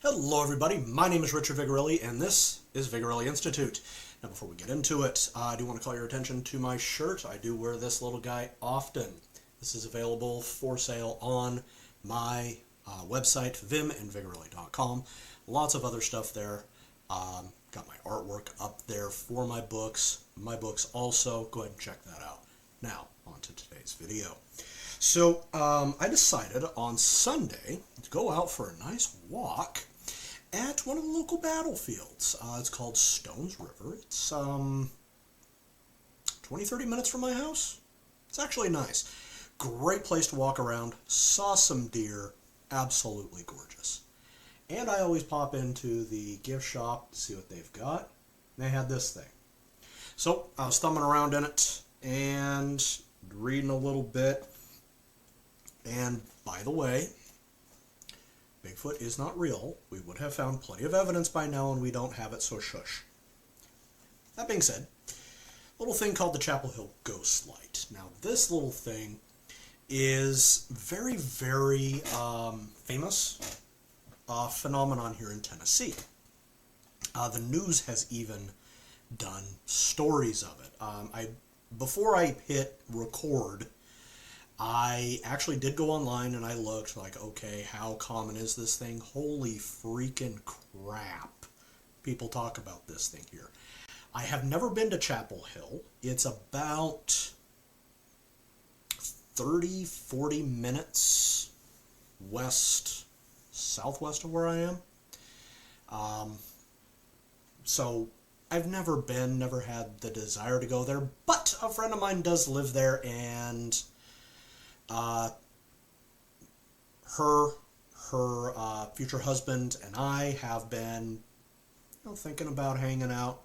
Hello everybody, my name is Richard Vigorelli and this is Vigorelli Institute. Now before we get into it, I do want to call your attention to my shirt. I do wear this little guy often. This is available for sale on my website, vimandvigorelli.com. Lots of other stuff there. Got my artwork up there for my books. My books also. Go ahead and check that out. Now, on to today's video. So, I decided on Sunday to go out for a nice walk at one of the local battlefields. It's called Stones River. It's 20-30 minutes from my house. It's actually nice. Great place to walk around. Saw some deer. Absolutely gorgeous. And I always pop into the gift shop to see what they've got. They had this thing. So I was thumbing around in it and reading a little bit. And by the way, Bigfoot is not real. We would have found plenty of evidence by now, and we don't have it, so shush. That being said, a little thing called the Chapel Hill Ghost Light. Now, this little thing is very, very famous phenomenon here in Tennessee. The news has even done stories of it. Before I hit record, I actually did go online and I looked like, okay, how common is this thing? Holy freaking crap. People talk about this thing here. I have never been to Chapel Hill. It's about 30-40 minutes southwest of where I am. So I've never been, never had the desire to go there, but a friend of mine does live there, and her future husband and I have been, thinking about hanging out,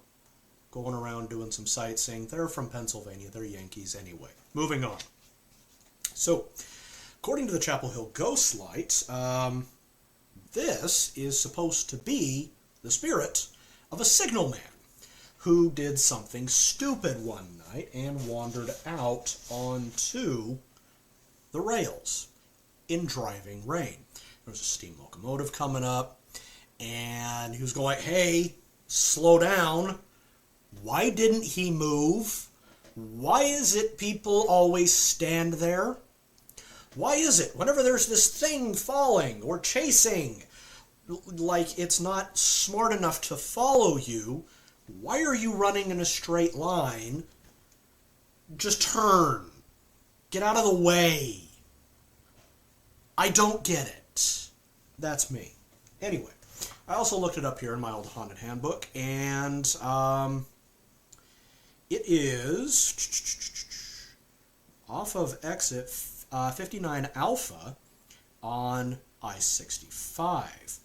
going around doing some sightseeing. They're from Pennsylvania. They're Yankees anyway. Moving on. So, according to the Chapel Hill Ghost Light, this is supposed to be the spirit of a signalman who did something stupid one night and wandered out onto the rails in driving rain. There was a steam locomotive coming up, and he was going, hey, slow down. Why didn't he move? Why is it people always stand there? Why is it whenever there's this thing falling or chasing, like it's not smart enough to follow you, why are you running in a straight line? Just turn. Get out of the way. I don't get it. That's me. Anyway, I also looked it up here in my old haunted handbook, and it is off of exit 59 Alpha on I-65.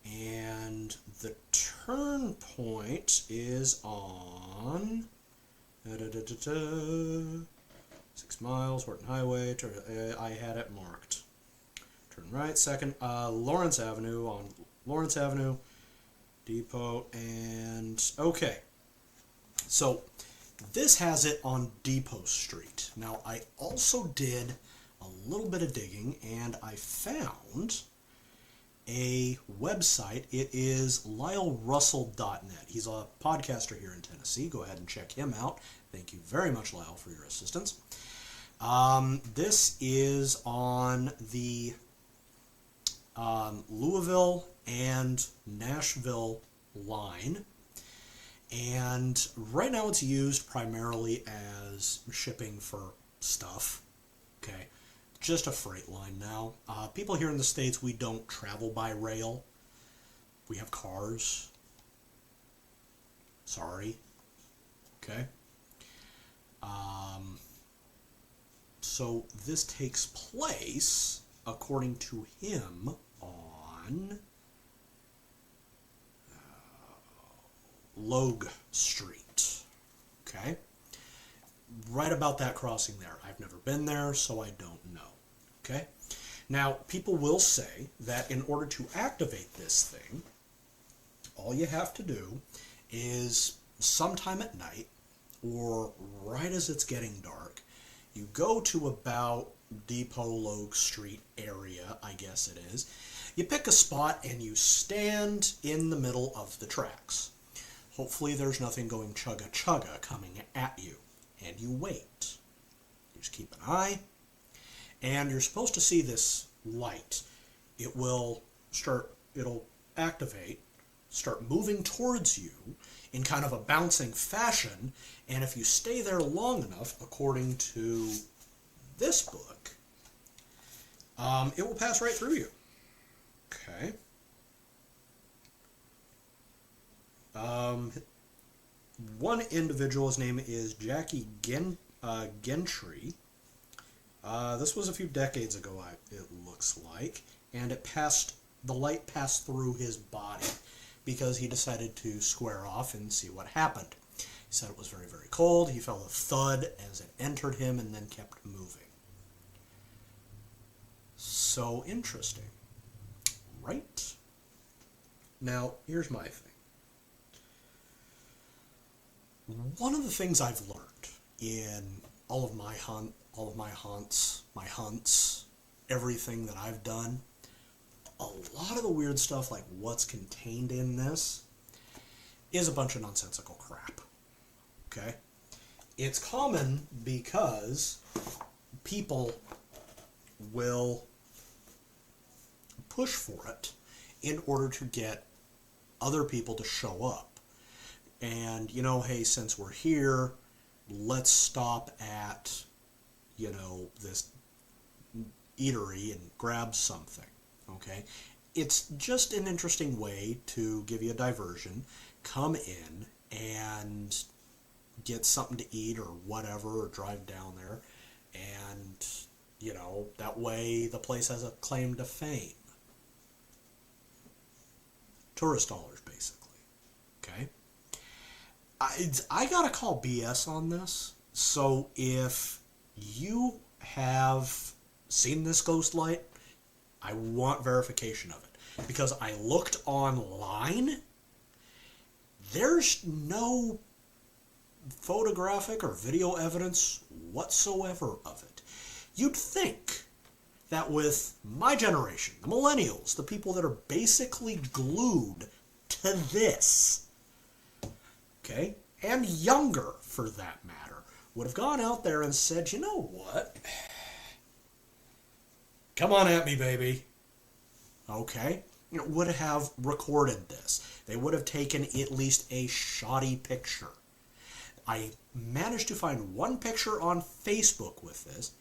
And the turn point is on 6 miles, Horton Highway. I had it marked. Turn right, second, Lawrence Avenue, on Lawrence Avenue, Depot, and okay. So, this has it on Depot Street. Now, I also did a little bit of digging, and I found a website. It is LyleRussell.net. He's a podcaster here in Tennessee. Go ahead and check him out. Thank you very much, Lyle, for your assistance. This is on the Louisville and Nashville line, and right now it's used primarily as shipping for stuff. Okay, just a freight line now. People here in the States, we don't travel by rail. We have cars. Sorry. Okay. So this takes place, according to him, on Logue Street. Okay? Right about that crossing there. I've never been there, so I don't know. Okay? Now, people will say that in order to activate this thing, all you have to do is sometime at night, or right as it's getting dark, you go to about Depot Logue Street area, I guess it is. You pick a spot and you stand in the middle of the tracks. Hopefully there's nothing going chugga chugga coming at you. And you wait. You just keep an eye. And you're supposed to see this light. It'll activate, start moving towards you in kind of a bouncing fashion, and if you stay there long enough, according to this book, it will pass right through you. Okay. One individual, his name is Jackie Gentry. This was a few decades ago, it looks like, and the light passed through his body because he decided to square off and see what happened. He said it was very, very cold. He felt a thud as it entered him and then kept moving. So interesting, right? Now, here's my thing. One of the things I've learned in all of my hunts, everything that I've done, a lot of the weird stuff, like what's contained in this, is a bunch of nonsensical crap. Okay? It's common because people will push for it in order to get other people to show up. And, hey, since we're here, let's stop at, this eatery and grab something. Okay? It's just an interesting way to give you a diversion, come in and get something to eat or whatever, or drive down there, and, that way the place has a claim to fame. Tourist dollars, basically. Okay? I gotta call BS on this. So if you have seen this ghost light, I want verification of it. Because I looked online, there's no photographic or video evidence whatsoever of it. You'd think that with my generation, the millennials, the people that are basically glued to this, okay, and younger for that matter, would have gone out there and said, you know what? Come on at me, baby. Okay? Would have recorded this. They would have taken at least a shoddy picture. I managed to find one picture on Facebook with this.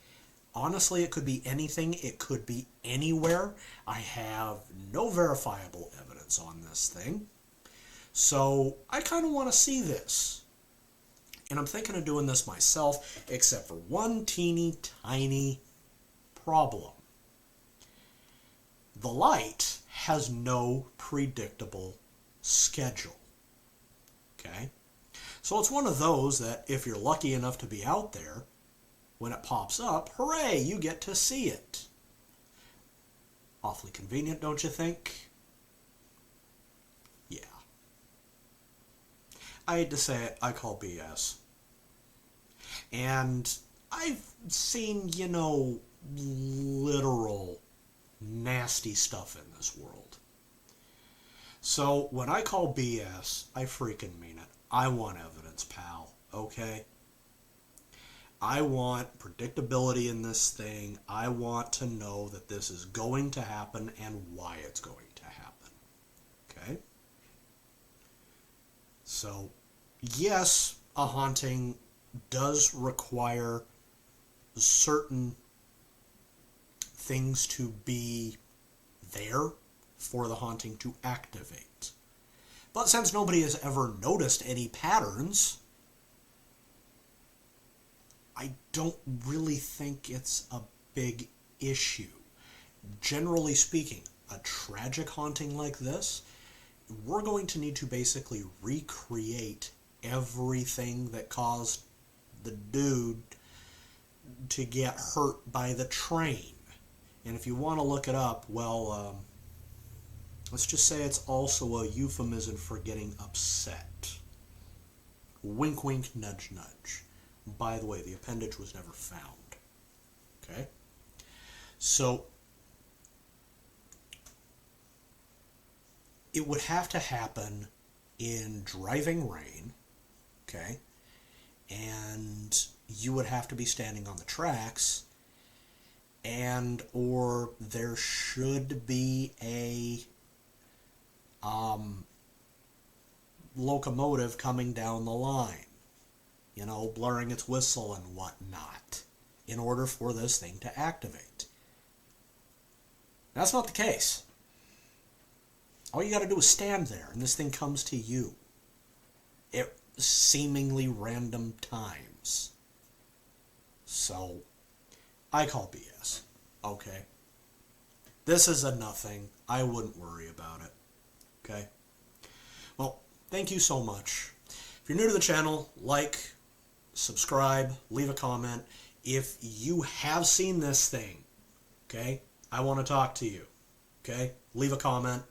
Honestly, it could be anything. It could be anywhere. I have no verifiable evidence on this thing. So I kind of want to see this. And I'm thinking of doing this myself, except for one teeny tiny problem. The light has no predictable schedule. Okay? So it's one of those that if you're lucky enough to be out there, when it pops up, hooray, you get to see it. Awfully convenient, don't you think? Yeah. I hate to say it, I call BS. And I've seen, literal nasty stuff in this world. So when I call BS, I freaking mean it. I want evidence, pal. Okay? I want predictability in this thing. I want to know that this is going to happen and why it's going to happen. Okay? So, yes, a haunting does require certain things to be there for the haunting to activate. But since nobody has ever noticed any patterns, I don't really think it's a big issue. Generally speaking, a tragic haunting like this, we're going to need to basically recreate everything that caused the dude to get hurt by the train. And if you want to look it up, well, let's just say it's also a euphemism for getting upset. Wink, wink, nudge, nudge. By the way, the appendage was never found. Okay? So it would have to happen in driving rain, okay? And you would have to be standing on the tracks, and or there should be a locomotive coming down the line, you know, blowing its whistle and whatnot, in order for this thing to activate. That's not the case. All you got to do is stand there, and this thing comes to you at seemingly random times. So, I call BS. Okay? This is a nothing. I wouldn't worry about it. Okay? Well, thank you so much. If you're new to the channel, like, subscribe, leave a comment. If you have seen this thing, okay, I want to talk to you. Okay? Leave a comment.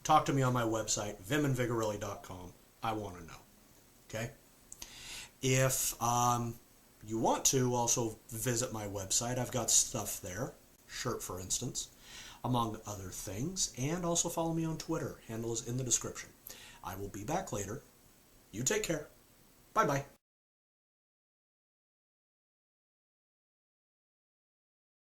Talk to me on my website, vimandvigorelli.com. I want to know. Okay? If you want to also visit my website, I've got stuff there. Shirt, for instance, among other things. And also follow me on Twitter. Handle is in the description. I will be back later. You take care. Bye-bye.